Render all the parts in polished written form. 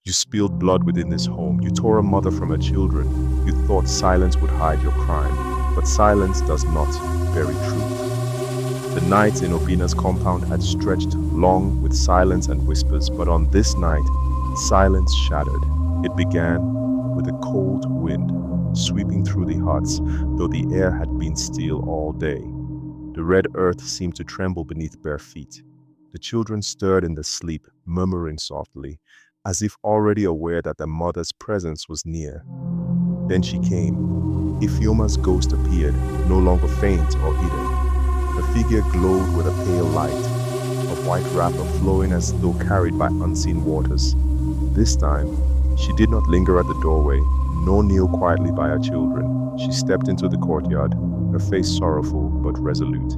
You spilled blood within this home. You tore a mother from her children. You thought silence would hide your crime, but silence does not bury truth. The nights in Obina's compound had stretched long with silence and whispers, but on this night, silence shattered. It began with a cold wind sweeping through the huts, though the air had been still all day. The red earth seemed to tremble beneath bare feet. The children stirred in their sleep, murmuring softly, as if already aware that their mother's presence was near. Then she came. Ifeoma's ghost appeared, no longer faint or hidden. Her figure glowed with a pale light, a white wrapper flowing as though carried by unseen waters. This time, she did not linger at the doorway, nor kneel quietly by her children. She stepped into the courtyard, her face sorrowful but resolute.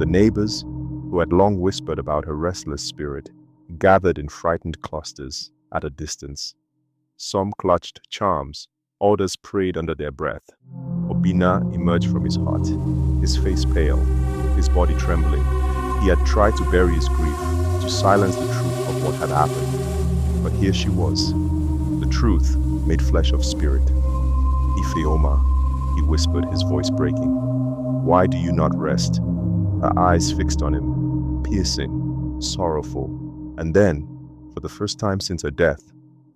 The neighbors, who had long whispered about her restless spirit, gathered in frightened clusters at a distance. Some clutched charms, others prayed under their breath. Obina emerged from his hut, his face pale, his body trembling. He had tried to bury his grief, to silence the truth of what had happened. But here she was, the truth made flesh of spirit. Ifeoma, he whispered, his voice breaking. Why do you not rest? Her eyes fixed on him, piercing, sorrowful. And then, for the first time since her death,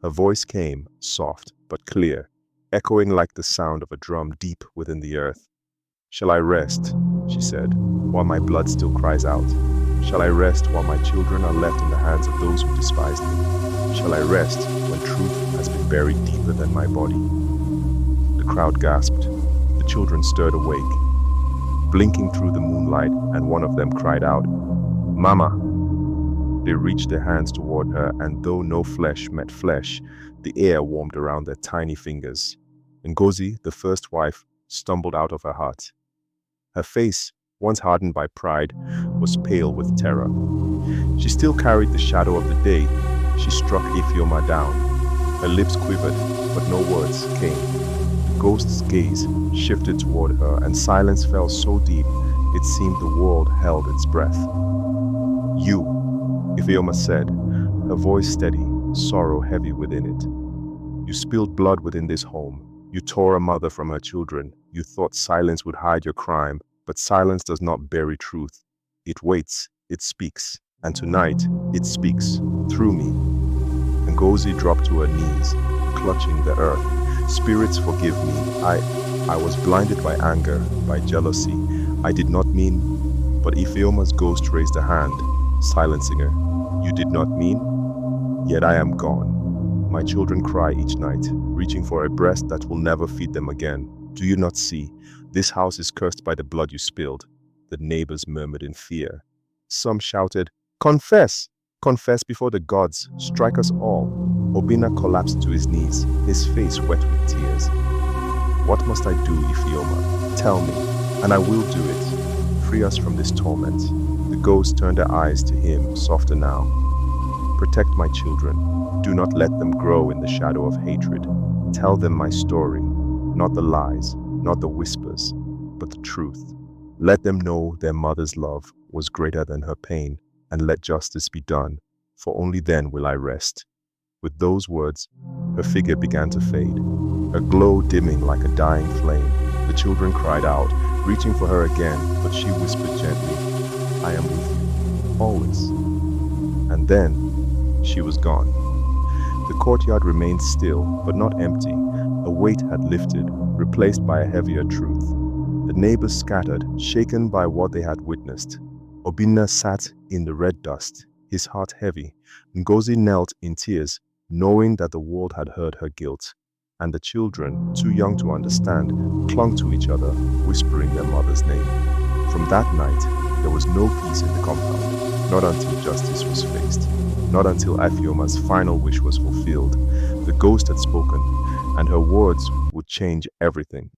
her voice came, soft but clear, echoing like the sound of a drum deep within the earth. Shall I rest, she said, while my blood still cries out? Shall I rest while my children are left in the hands of those who despise me? Shall I rest when truth has been buried deeper than my body? The crowd gasped. The children stirred awake, blinking through the moonlight, and one of them cried out, "Mama!" They reached their hands toward her, and though no flesh met flesh, the air warmed around their tiny fingers. Ngozi, the first wife, stumbled out of her hut. Her face, once hardened by pride, was pale with terror. She still carried the shadow of the day. She struck Ifeoma down. Her lips quivered, but no words came. The ghost's gaze shifted toward her, and silence fell so deep it seemed the world held its breath. "You," Ifeoma said, her voice steady, sorrow heavy within it. "You spilled blood within this home. You tore a mother from her children. You thought silence would hide your crime, but silence does not bury truth. It waits, it speaks, and tonight it speaks through me." Ngozi dropped to her knees, clutching the earth. "Spirits, forgive me. I was blinded by anger, by jealousy. I did not mean..." But Ifeoma's ghost raised a hand, silencing her. "You did not mean? Yet I am gone. My children cry each night, reaching for a breast that will never feed them again. Do you not see? This house is cursed by the blood you spilled." The neighbors murmured in fear. Some shouted, "Confess! Confess before the gods! Strike us all!" Obina collapsed to his knees, his face wet with tears. "What must I do, Ifeoma? Tell me, and I will do it. Free us from this torment." The ghost turned her eyes to him, softer now. "Protect my children. Do not let them grow in the shadow of hatred. Tell them my story, not the lies, not the whispers, but the truth. Let them know their mother's love was greater than her pain, and let justice be done, for only then will I rest." With those words, her figure began to fade, her glow dimming like a dying flame. The children cried out, reaching for her again, but she whispered gently, "I am with you, always." And then, she was gone. The courtyard remained still, but not empty. A weight had lifted, replaced by a heavier truth. The neighbors scattered, shaken by what they had witnessed. Obina sat in the red dust, his heart heavy. Ngozi knelt in tears, knowing that the world had heard her guilt. And the children, too young to understand, clung to each other, whispering their mother's name. From that night, there was no peace in the compound, not until justice was faced, not until Ifeoma's final wish was fulfilled. The ghost had spoken, and her words would change everything.